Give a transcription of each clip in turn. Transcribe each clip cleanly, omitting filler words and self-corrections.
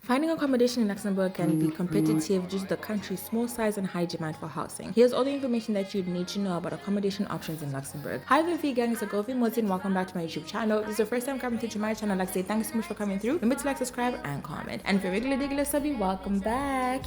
Finding accommodation in Luxembourg can be competitive due to the country's small size and high demand for housing. Here's all the information that you'd need to know about accommodation options in Luxembourg. Hi there, gang, it's Agofi Motin. Welcome back to my YouTube channel. If this is your first time coming through to my channel, I'd like to say thanks so much for coming through. Remember to like, subscribe, and comment. And if you're regular subby, welcome back.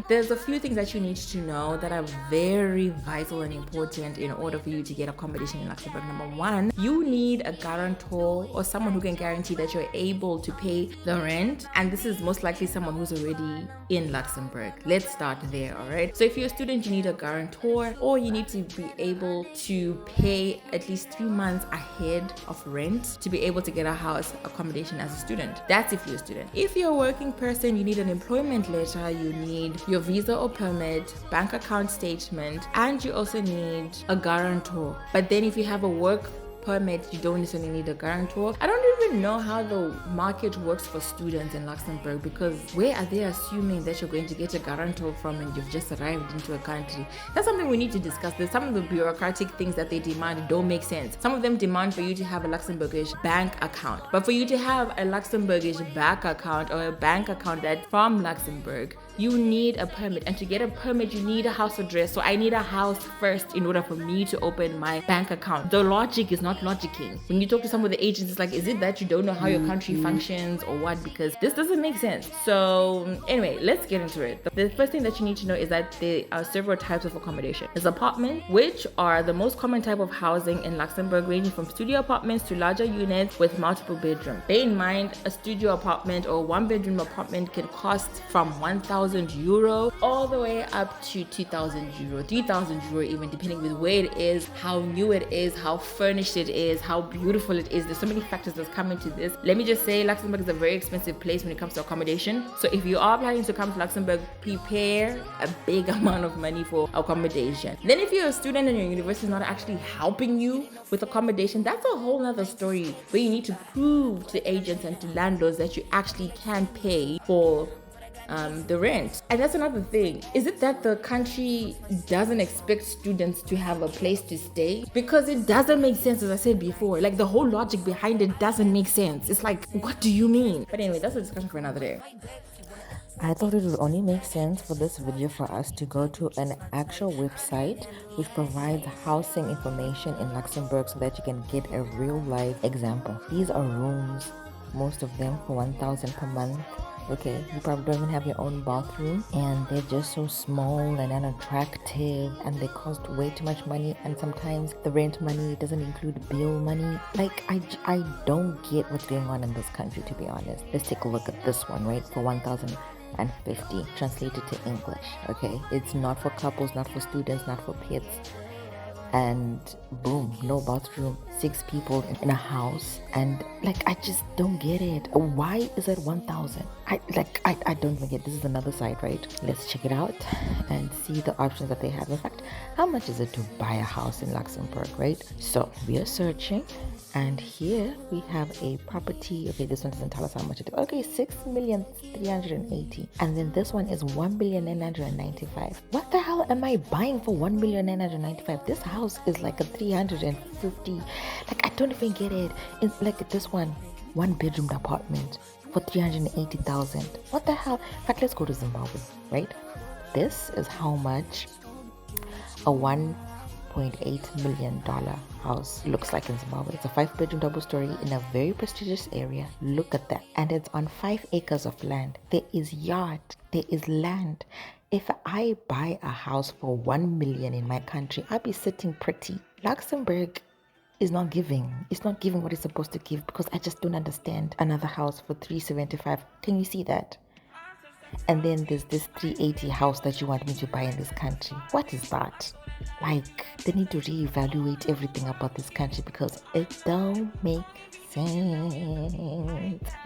There's a few things that you need to know that are very vital and important in order for you to get accommodation in Luxembourg. Number one, you need a guarantor or someone who can guarantee that you're able to pay the rent, and this is most likely someone who's already in Luxembourg. Let's start there, all right? So if you're a student, you need a guarantor, or you need to be able to pay at least 3 months ahead of rent to be able to get a house accommodation as a student. That's if you're a student. If you're a working person, you need an employment letter, you need your visa or permit, bank account statement, and you also need a guarantor. But then if you have a work permit, you don't necessarily need a guarantor. I don't even know how the market works for students in Luxembourg, because where are they assuming that you're going to get a guarantor from and you've just arrived into a country? That's something we need to discuss. There's some of the bureaucratic things that they demand don't make sense. Some of them demand for you to have a Luxembourgish bank account, but for you to have a Luxembourgish bank account or a bank account that's from Luxembourg, you need a permit, and to get a permit you need a house address. So I need a house first in order for me to open my bank account. The logic is not logicking. When you talk to some of the agents, it's like, is it that you don't know how your country functions or what? Because this doesn't make sense. So anyway, let's get into it. The first thing that you need to know is that there are several types of accommodation. There's apartment, which are the most common type of housing in Luxembourg, ranging from studio apartments to larger units with multiple bedrooms. Bear in mind, a studio apartment or 1-bedroom apartment can cost from 1,000 euro all the way up to 2,000 euro, 3,000 euro even, depending with where it is, how new it is, how furnished it is, how beautiful it is. There's so many factors that come into this. Let me just say, Luxembourg is a very expensive place when it comes to accommodation. So if you are planning to come to Luxembourg, prepare a big amount of money for accommodation. Then if you're a student and your university is not actually helping you with accommodation, that's a whole nother story where you need to prove to agents and to landlords that you actually can pay for the rent. And that's another thing. Is it that the country doesn't expect students to have a place to stay? Because it doesn't make sense, as I said before. Like, the whole logic behind it doesn't make sense. It's like, what do you mean? But anyway, that's a discussion for another day. I thought it would only make sense for this video for us to go to an actual website which provides housing information in Luxembourg so that you can get a real life example. These are rooms, most of them for 1,000 per month. Okay, you probably don't even have your own bathroom, and they're just so small and unattractive, and they cost way too much money, and sometimes the rent money doesn't include bill money. Like, I don't get what's going on in this country, to be honest. Let's take a look at this one, right? For 1,050 translated to English. Okay, it's not for couples, not for students, not for kids. And boom, no bathroom, 6 people in a house, and like, I just don't get it. Why is it 1,000? I don't even get it. This is another site, right? Let's check it out and see the options that they have. In fact, how much is it to buy a house in Luxembourg, right? So we are searching, and here we have a property. Okay, this one doesn't tell us how much it is. Okay, 6,380,000, and then this one is 1,995,000. What the hell am I buying for 1,995,000? This house is like a 350. Like, I don't even get it. It's like this one, 1-bedroom apartment for 380,000. What the hell? In fact, let's go to Zimbabwe, right? This is how much a $1.8 million house looks like in Zimbabwe. It's a 5-bedroom double story in a very prestigious area. Look at that. And it's on 5 acres of land. There is yard, there is land. If I buy a house for 1 million in my country, I'll be sitting pretty. Luxembourg is not giving. It's not giving what it's supposed to give, because I just don't understand another house for 375. Can you see that? And then there's this 380 house that you want me to buy in this country. What is that? Like, they need to reevaluate everything about this country, because it don't make sense.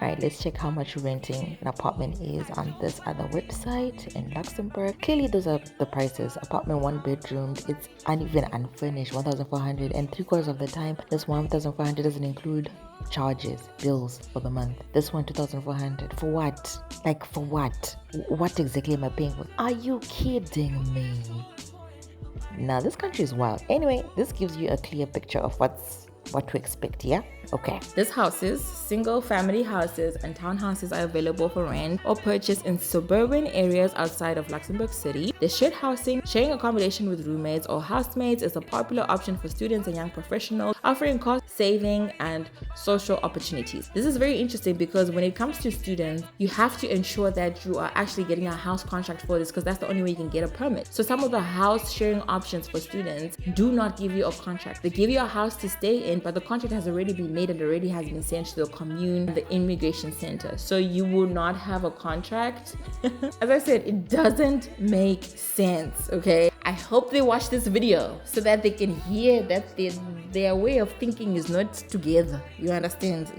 Alright, let's check how much renting an apartment is on this other website in Luxembourg. Clearly those are the prices. Apartment 1 bedroom, it's uneven unfurnished, 1,400, and 3/4 of the time this 1,400 doesn't include charges, bills for the month. This one 2,400. For what? Like, for what? What exactly am I paying for? Are you kidding me? Now this country is wild. Anyway, this gives you a clear picture of what to expect, yeah? Okay. These houses, single family houses and townhouses, are available for rent or purchase in suburban areas outside of Luxembourg City. The shared housing, sharing accommodation with roommates or housemates, is a popular option for students and young professionals, offering cost saving and social opportunities. This is very interesting because when it comes to students, you have to ensure that you are actually getting a house contract for this, because that's the only way you can get a permit. So some of the house sharing options for students do not give you a contract. They give you a house to stay in, but the contract has already been made and already has been sent to the commune, the immigration center. So you will not have a contract. As I said, it doesn't make sense, okay? I hope they watch this video so that they can hear that their way of thinking is not together. You understand?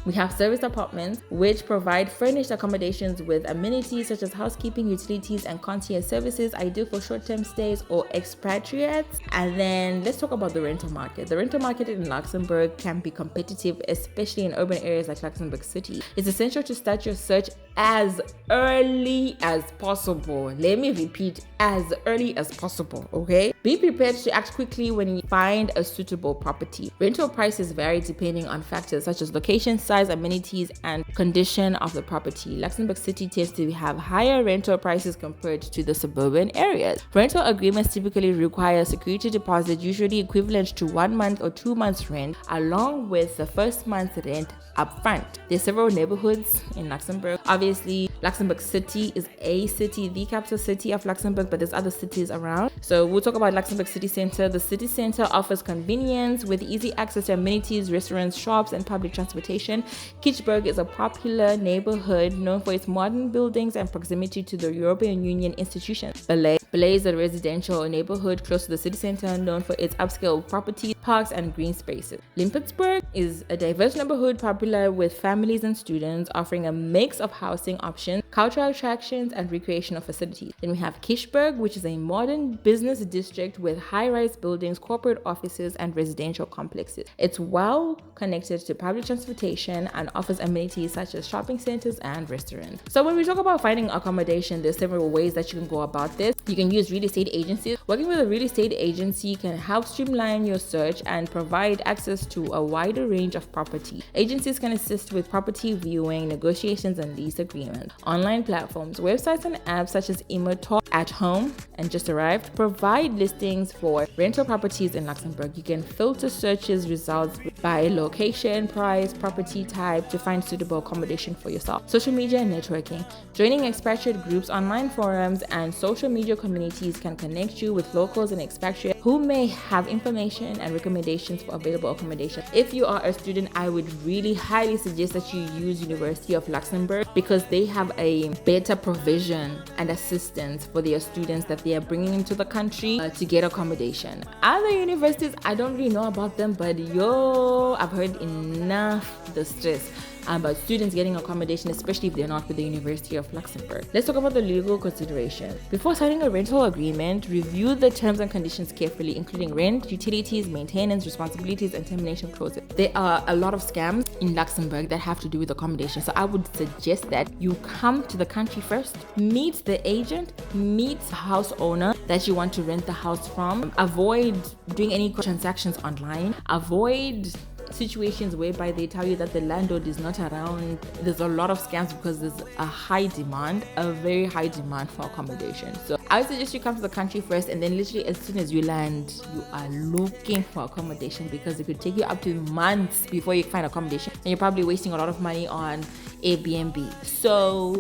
We have service apartments, which provide furnished accommodations with amenities such as housekeeping, utilities, and concierge services, ideal for short-term stays or expatriates. And then let's talk about the rental market. The rental market in Luxembourg can be competitive, especially in urban areas like Luxembourg City. It's essential to start your search as early as possible. Let me repeat, as early as possible, okay? Be prepared to act quickly when you find a suitable property. Rental prices vary depending on factors such as location, size, amenities, and condition of the property. Luxembourg City tends to have higher rental prices compared to the suburban areas. Rental agreements typically require a security deposit, usually equivalent to 1 month or 2 months rent, along with the first month's rent upfront. There's several neighborhoods in Luxembourg. Obviously, Luxembourg City is a city, the capital city of Luxembourg, but there's other cities around. So we'll talk about Luxembourg City Center. The city center offers convenience with easy access to amenities, restaurants, shops, and public transportation. Kitschberg is a popular neighborhood known for its modern buildings and proximity to the European Union institutions. Belay is a residential neighborhood close to the city center known for its upscale properties, parks, and green spaces. Limpetsburg is a diverse neighborhood popular with families and students, offering a mix of housing options, cultural attractions, and recreational facilities. Then we have Kirchberg, which is a modern business district with high-rise buildings, corporate offices, and residential complexes. It's well connected to public transportation and offers amenities such as shopping centers and restaurants. So when we talk about finding accommodation, there's several ways that you can go about this. You can use real estate agencies. Working with a real estate agency can help streamline your search and provide access to a wider range of property. Agencies can assist with property viewing, negotiations, and lease agreements. Online platforms, websites, and apps such as Immotalk, At Home, and Just Arrived provide listings for rental properties in Luxembourg. You can filter searches results by location, price, property type to find suitable accommodation for yourself. Social media and networking. Joining expatriate groups, online forums, and social media communities can connect you with locals and expatriates who may have information and recommendations for available accommodation. If you are a student, I would really highly suggest that you use University of Luxembourg because they have a better provision and assistance for their students that they are bringing into the country to get accommodation. Other universities, I don't really know about them, but I've heard enough the stress about students getting accommodation, especially if they're not with the University of Luxembourg. Let's talk about the legal consideration. Before signing a rental agreement, review the terms and conditions carefully, including rent, utilities, maintenance, responsibilities, and termination clauses. There are a lot of scams in Luxembourg that have to do with accommodation, so I would suggest that you come to the country first, meet the agent, meet the house owner that you want to rent the house from. Avoid doing any transactions online. Avoid situations whereby they tell you that the landlord is not around. There's a lot of scams because there's a very high demand for accommodation. So I would suggest you come to the country first, and then literally as soon as you land, you are looking for accommodation because it could take you up to months before you find accommodation, and you're probably wasting a lot of money on Airbnb. So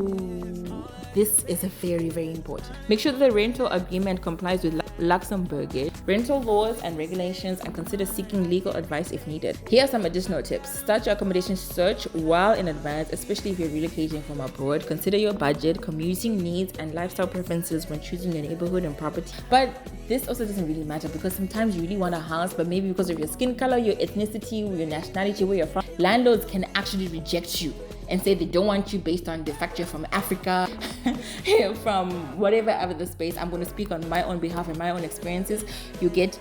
this is very, very important. Make sure that the rental agreement complies with Luxembourgish rental laws and regulations, and consider seeking legal advice if needed. Here are some additional tips. Start your accommodation search well in advance, especially if you're relocating from abroad. Consider your budget, commuting needs, and lifestyle preferences when choosing your neighborhood and property. But this also doesn't really matter because sometimes you really want a house, but maybe because of your skin color, your ethnicity, your nationality, where you're from, landlords can actually reject you and say they don't want you based on the fact you're from Africa, from whatever other space. I'm going to speak on my own behalf and my own experiences. You get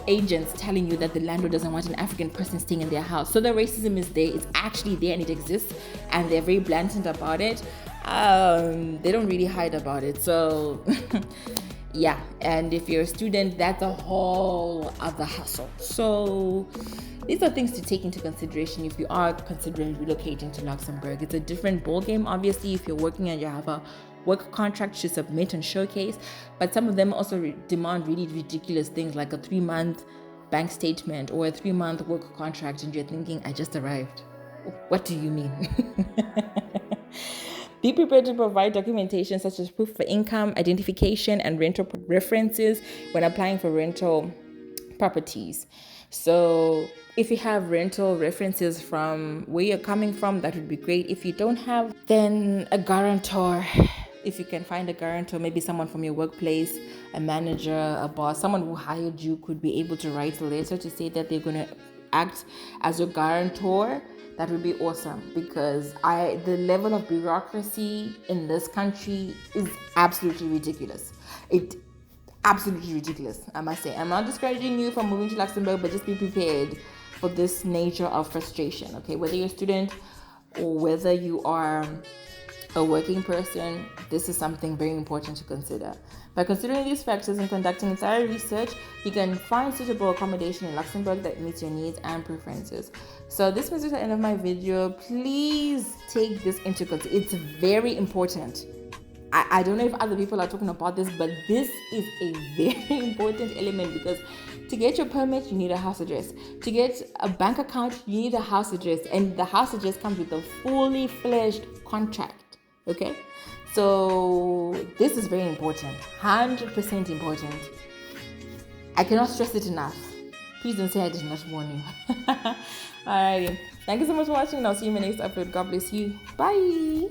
agents telling you that the landlord doesn't want an African person staying in their house. So the racism is there. It's actually there and it exists, and they're very blatant about it. They don't really hide about it. So Yeah, and if you're a student, that's a whole other hustle. So these are things to take into consideration if you are considering relocating to Luxembourg. It's a different ballgame, obviously, if you're working and you have a work contract to submit and showcase, but some of them also demand really ridiculous things like a 3-month bank statement or a 3-month work contract, and you're thinking, I just arrived. What do you mean? Be prepared to provide documentation such as proof of income, identification, and rental references when applying for rental properties. So if you have rental references from where you're coming from, that would be great. If you don't have, then a guarantor. If you can find a guarantor, maybe someone from your workplace, a manager, a boss, someone who hired you could be able to write a letter to say that they're going to act as your guarantor. That would be awesome, because the level of bureaucracy in this country is absolutely ridiculous. Absolutely ridiculous, I must say. I'm not discouraging you from moving to Luxembourg, but just be prepared for this nature of frustration, okay? Whether you're a student or whether you are a working person, this is something very important to consider. By considering these factors and conducting thorough research, you can find suitable accommodation in Luxembourg that meets your needs and preferences. So this was the end of my video. Please take this into consideration. It's very important. I don't know if other people are talking about this, but this is a very important element, because to get your permit, you need a house address. To get a bank account, you need a house address. And the house address comes with a fully fledged contract. Okay? So this is very important. 100% important. I cannot stress it enough. Please don't say I did not warn you. Alrighty. Thank you so much for watching, and I'll see you in my next upload. God bless you. Bye.